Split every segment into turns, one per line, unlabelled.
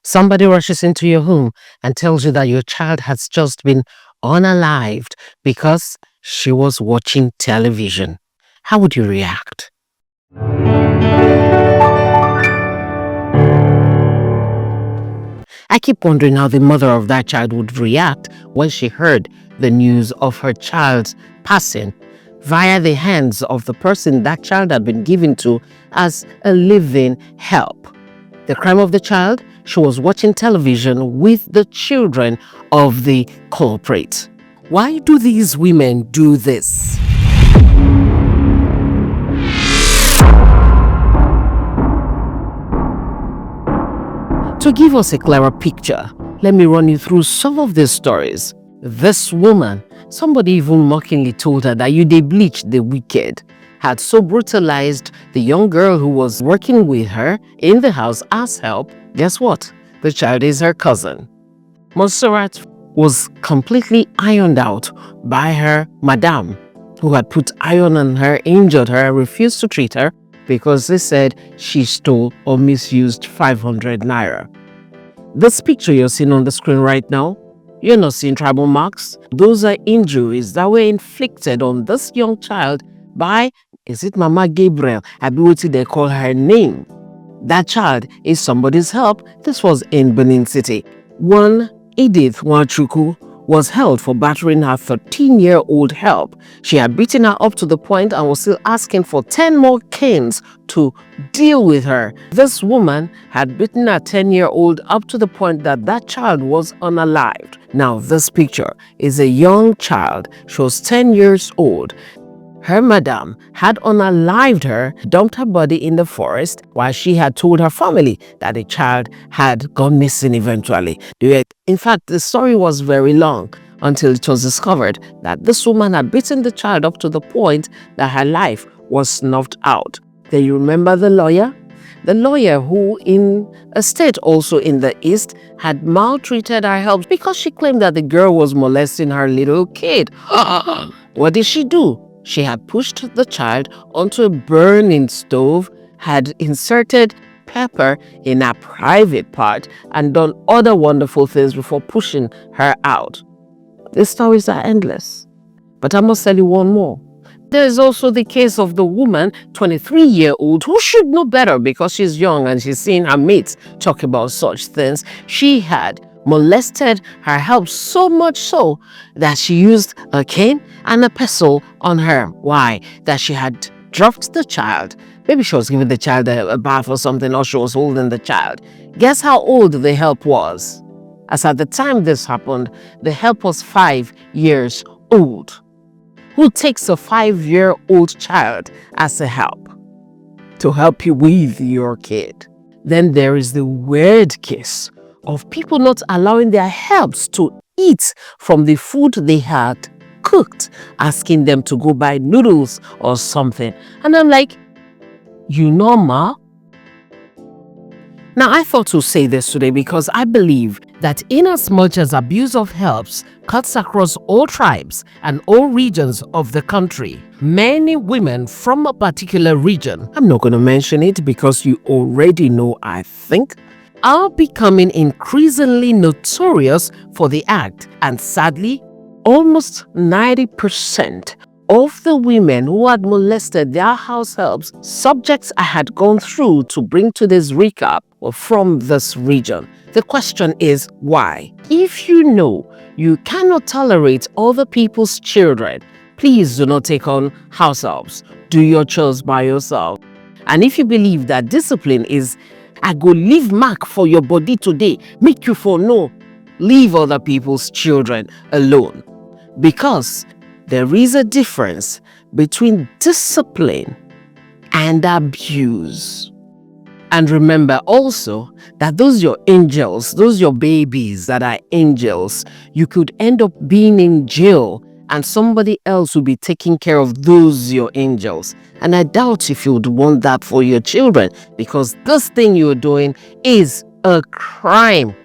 Somebody rushes into your home and tells you that your child has just been unalived because she was watching television. How would you react? I keep wondering how the mother of that child would react when she heard the news of her child's passing via the hands of the person that child had been given to as a living help. The crime of the child? She was watching television with the children of the culprit. Why do these women do this? To give us a clearer picture, let me run you through some of these stories. This woman, somebody even mockingly told her that you dey bleach the wicked, had so brutalized the young girl who was working with her in the house as help. Guess what? The child is her cousin. Monsurat was completely ironed out by her madame, who had put iron on her, injured her, refused to treat her because they said she stole or misused 500 naira. This picture you're seeing on the screen right now, you're not seeing tribal marks. Those are injuries that were inflicted on this young child by, is it Mama Gabriel? Ability they call her name. That child is somebody's help. This was in Benin City. One Edith Wachuku was held for battering her 13-year-old help. She had beaten her up to the point and was still asking for 10 more canes to deal with her. This woman had beaten her 10-year-old up to the point that that child was unalived. Now this picture is a young child. She was 10 years old. Her madam had unalived her, dumped her body in the forest while she had told her family that the child had gone missing eventually. In fact, the story was very long until it was discovered that this woman had beaten the child up to the point that her life was snuffed out. Then you remember the lawyer? The lawyer who, in a state also in the East, had maltreated her help because she claimed that the girl was molesting her little kid. What did she do? She had pushed the child onto a burning stove, had inserted pepper in her private part, and done other wonderful things before pushing her out. The stories are endless. But I must tell you one more. There is also the case of the woman, 23-year-old, who should know better because she's young and she's seen her mates talk about such things. She had molested her help so much so that she used a cane and a pestle on her. Why? That she had dropped the child. Maybe she was giving the child a bath or something, or she was holding the child. Guess how old the help was? As at the time this happened, the help was 5 years old. Who takes a 5-year-old child as a help to help you with your kid? Then there is the weird case of people not allowing their helps to eat from the food they had cooked, asking them to go buy noodles or something. And I'm like, you know, ma? Now, I thought to say this today because I believe that inasmuch as abuse of helps cuts across all tribes and all regions of the country, many women from a particular region, I'm not going to mention it because you already know, I think, are becoming increasingly notorious for the act. And sadly, almost 90% of the women who had molested their house helps, subjects I had gone through to bring to this recap, were from this region. The question is, why? If you know you cannot tolerate other people's children, please do not take on house helps. Do your chores by yourself. And if you believe that discipline is, I go leave mark for your body today, make you for no, leave other people's children alone. Because there is a difference between discipline and abuse. And remember also that those your angels, those your babies that are angels, you could end up being in jail and somebody else will be taking care of those your angels. And I doubt if you would want that for your children, because this thing you're doing is a crime.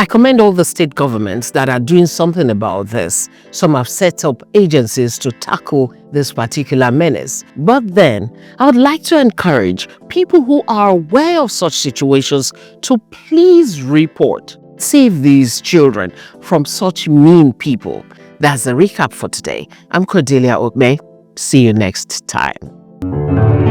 I commend all the state governments that are doing something about this. Some have set up agencies to tackle this particular menace. But then, I would like to encourage people who are aware of such situations to please report. Save these children from such mean people. That's the recap for today. I'm Cordelia Okme. See you next time.